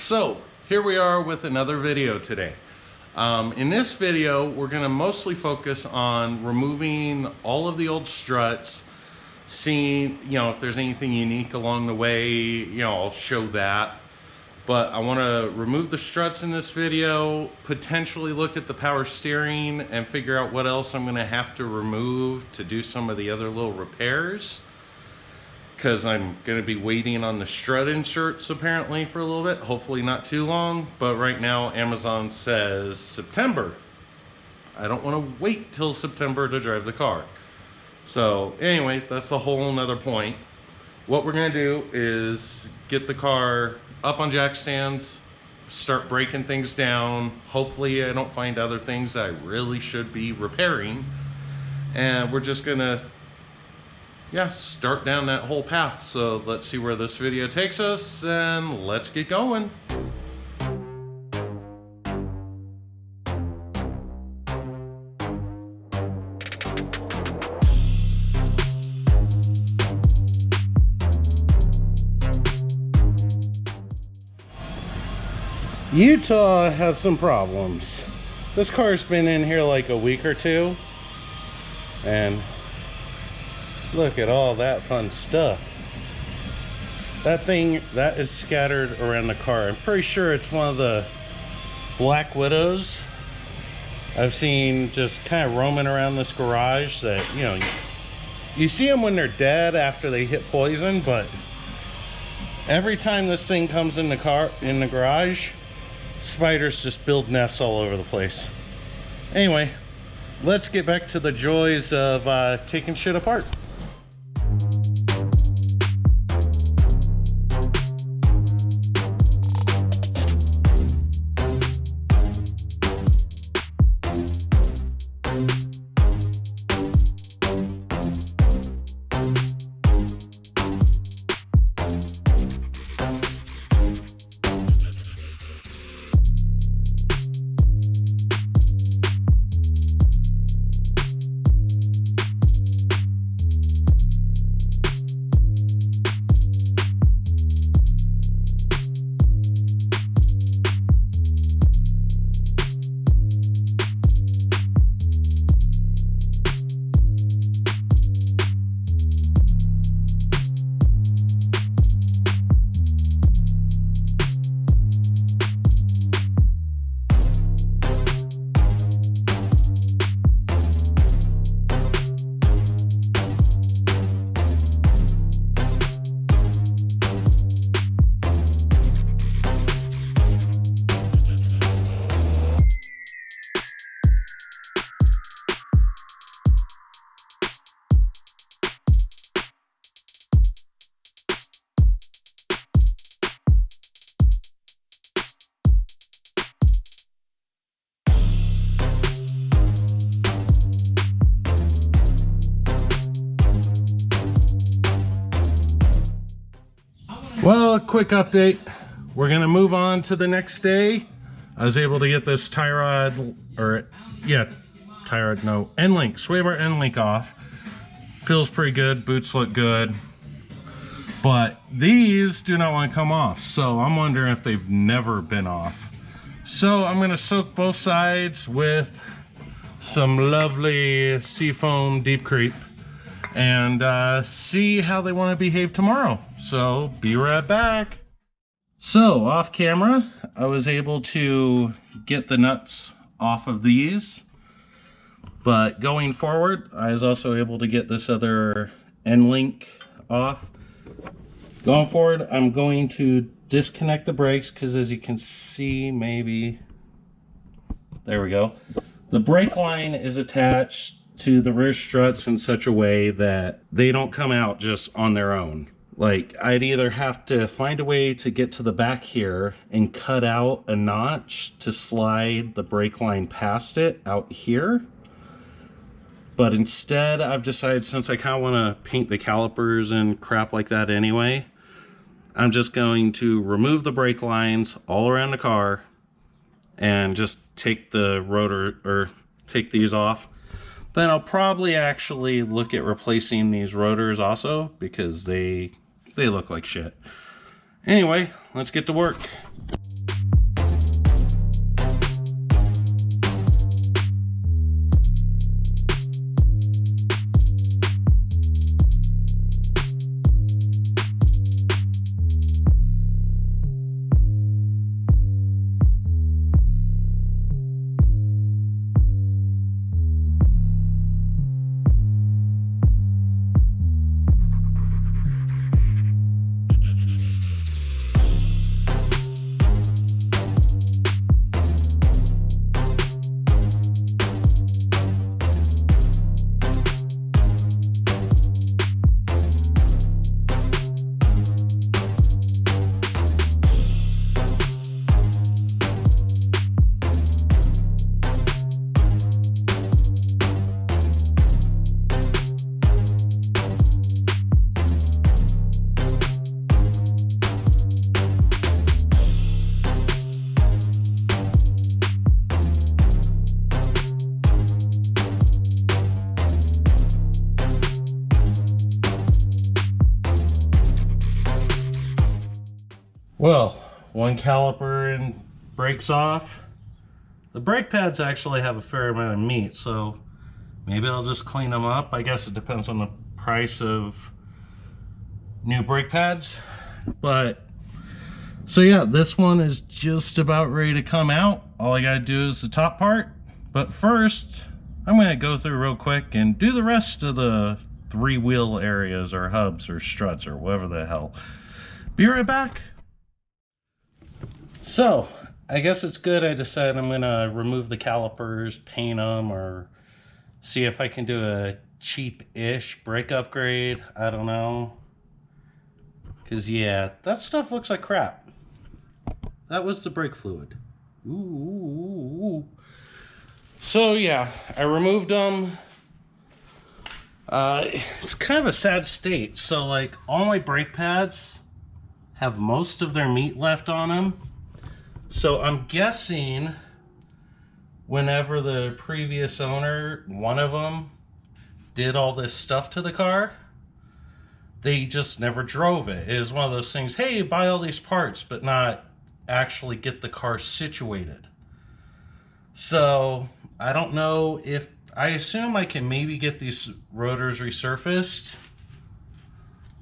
So here we are with another video today. In this video, we're going to mostly focus on removing all of the old struts, seeing, if there's anything unique along the way, I'll show that. But I want to remove the struts in this video, potentially look at the power steering and figure out what else I'm going to have to remove to do some of the other little repairs. Because I'm going to be waiting on the strut inserts apparently for a little bit, hopefully not too long. But right now Amazon says September. I don't want to wait till September to drive the car. So anyway, that's a whole nother point. What we're going to do is get the car up on jack stands, start breaking things down. Hopefully I don't find other things I really should be repairing. And we're just going to start down that whole path. So let's see where this video takes us and let's get going. Utah has some problems. This car's been in here like a week or two, and look at all that fun stuff. That thing, that is scattered around the car. I'm pretty sure it's one of the Black Widows I've seen just kind of roaming around this garage that, you see them when they're dead after they hit poison, but every time this thing comes in the garage, spiders just build nests all over the place. Anyway, let's get back to the joys of taking shit apart. Well, quick update. We're gonna move on to the next day. I was able to get this end link, sway bar end link off. Feels pretty good, boots look good. But these do not want to come off, so I'm wondering if they've never been off. So I'm gonna soak both sides with some lovely Seafoam Deep Creep and see how they want to behave tomorrow. So be right back. So off camera, I was able to get the nuts off of these, but going forward, I was also able to get this other end link off. Going forward, I'm going to disconnect the brakes because, as you can see, maybe, there we go. The brake line is attached to the rear struts in such a way that they don't come out just on their own. Like, I'd either have to find a way to get to the back here and cut out a notch to slide the brake line past it out here. But instead, I've decided, since I kind of want to paint the calipers and crap like that anyway, I'm just going to remove the brake lines all around the car and just take the rotor, or take these off. Then I'll probably actually look at replacing these rotors also, because they look like shit. Anyway, let's get to work. one caliper and brakes off. The brake pads actually have a fair amount of meat, so maybe I'll just clean them up. I guess it depends on the price of new brake pads. But so yeah, this one is just about ready to come out. All I gotta do is the top part. But first, I'm gonna go through real quick and do the rest of the 3-wheel areas or hubs or struts or whatever the hell. Be right back. So, I guess it's good I decided I'm gonna remove the calipers, paint them, or see if I can do a cheap-ish brake upgrade. I don't know. Because yeah, that stuff looks like crap. That was the brake fluid. Ooh. So yeah, I removed them. It's kind of a sad state. So like all my brake pads have most of their meat left on them. So I'm guessing whenever the previous owner, one of them, did all this stuff to the car, they just never drove it. It was one of those things, hey, buy all these parts, but not actually get the car situated. So I don't know if, I assume I can maybe get these rotors resurfaced,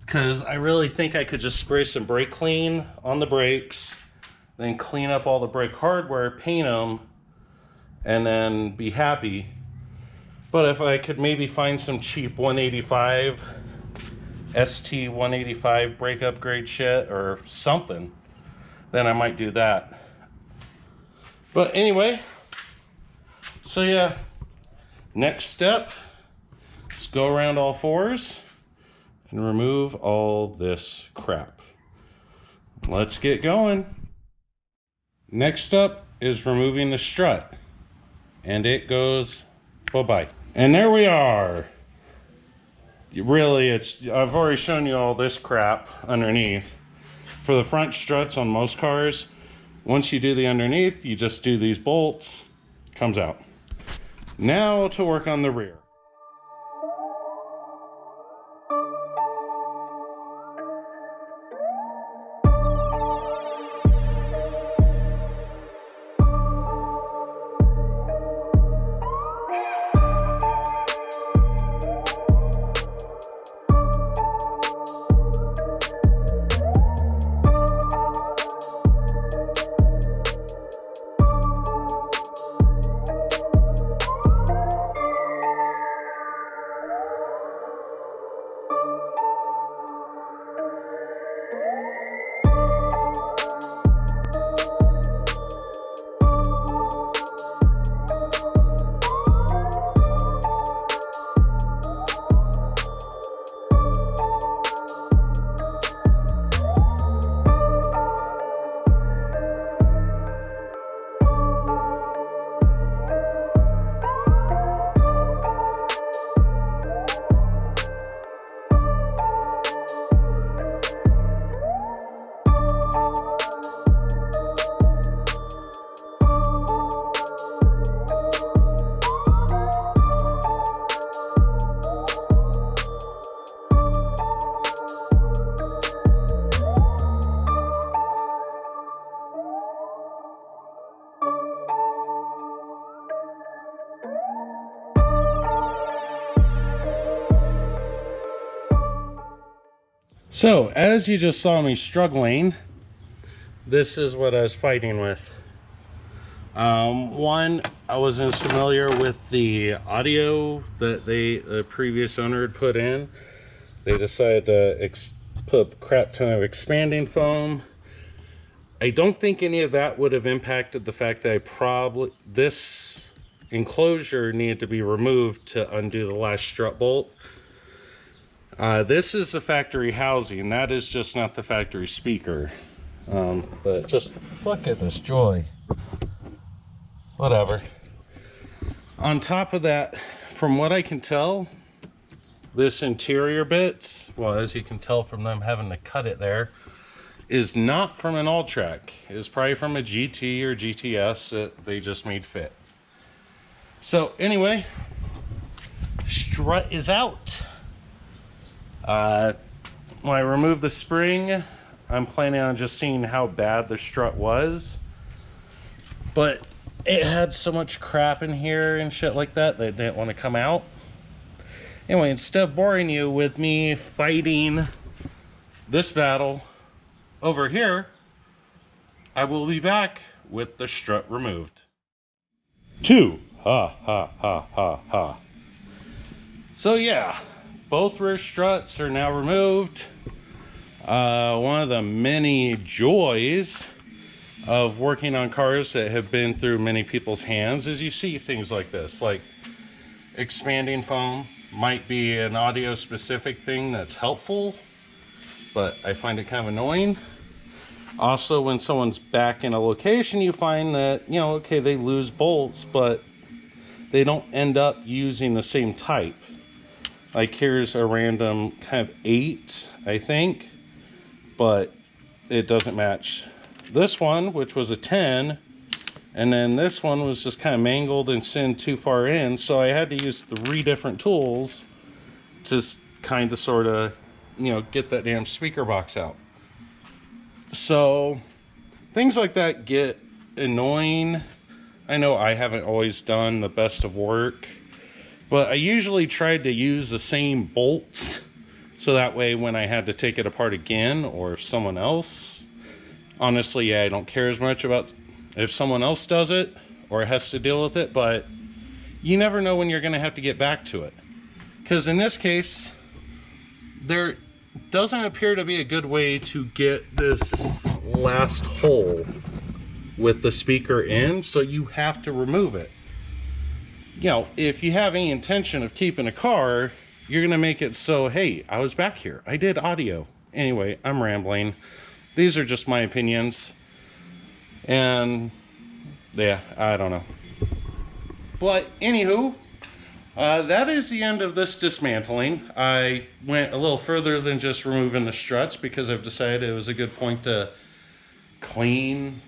because I really think I could just spray some brake clean on the brakes, then clean up all the brake hardware, paint them, and then be happy. But if I could maybe find some cheap 185 ST 185 brake upgrade shit or something, then I might do that. But anyway, so yeah, next step is go around all fours and remove all this crap. Let's get going. Next up is removing the strut, and it goes bye-bye. And there we are. Really, I've already shown you all this crap underneath. For the front struts on most cars, once you do the underneath, you just do these bolts, comes out. Now to work on the rear. So, as you just saw me struggling, this is what I was fighting with. One, I wasn't familiar with the audio that the previous owner had put in. They decided to put a crap ton of expanding foam. I don't think any of that would have impacted the fact that this enclosure needed to be removed to undo the last strut bolt. This is the factory housing. That is just not the factory speaker. But just look at this joy. Whatever. On top of that, from what I can tell, this interior bits, well, as you can tell from them having to cut it there, is not from an Alltrac. It's probably from a GT or GTS that they just made fit. So anyway, strut is out. When I removed the spring, I'm planning on just seeing how bad the strut was. But it had so much crap in here and shit like that that it didn't want to come out. Anyway, instead of boring you with me fighting this battle over here, I will be back with the strut removed. 2. Ha ha ha ha ha. So yeah, both rear struts are now removed. One of the many joys of working on cars that have been through many people's hands is you see things like this, like expanding foam might be an audio specific thing that's helpful, but I find it kind of annoying. Also, when someone's back in a location, you find that, you know, okay, they lose bolts, but they don't end up using the same type. Like here's a random kind of 8, I think, but it doesn't match this one, which was a 10, and then this one was just kind of mangled and sent too far in, so I had to use 3 different tools to kind of sort of, you know, get that damn speaker box out. So things like that get annoying. I know I haven't always done the best of work, but I usually tried to use the same bolts, so that way when I had to take it apart again, or if someone else, honestly, yeah, I don't care as much about if someone else does it or has to deal with it, but you never know when you're going to have to get back to it. Because in this case, there doesn't appear to be a good way to get this last hole with the speaker in, so you have to remove it. You know, if you have any intention of keeping a car, you're gonna make it so, hey, I was back here, I did audio. Anyway, I'm rambling. These are just my opinions, and yeah, I don't know. But anywho, that is the end of this dismantling. I went a little further than just removing the struts because I've decided it was a good point to clean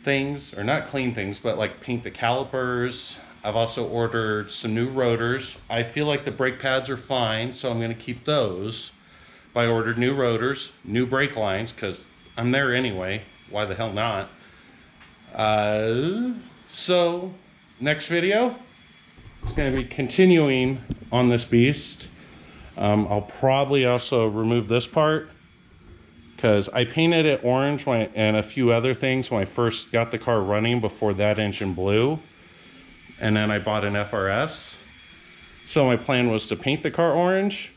things, or not clean things, but like paint the calipers. I've also ordered some new rotors. I feel like the brake pads are fine, so I'm going to keep those. But I ordered new rotors, new brake lines, because I'm there anyway. Why the hell not? So next video, it's going to be continuing on this beast. I'll probably also remove this part, because I painted it orange and a few other things when I first got the car running before that engine blew. And then I bought an FRS. So my plan was to paint the car orange.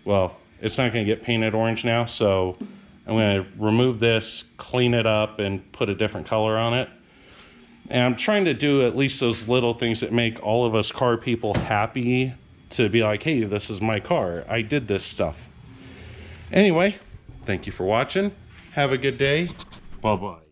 Well, it's not going to get painted orange now, so I'm going to remove this, clean it up, and put a different color on it. And I'm trying to do at least those little things that make all of us car people happy, to be like, hey, this is my car. I did this stuff. Anyway, thank you for watching. Have a good day. Bye-bye.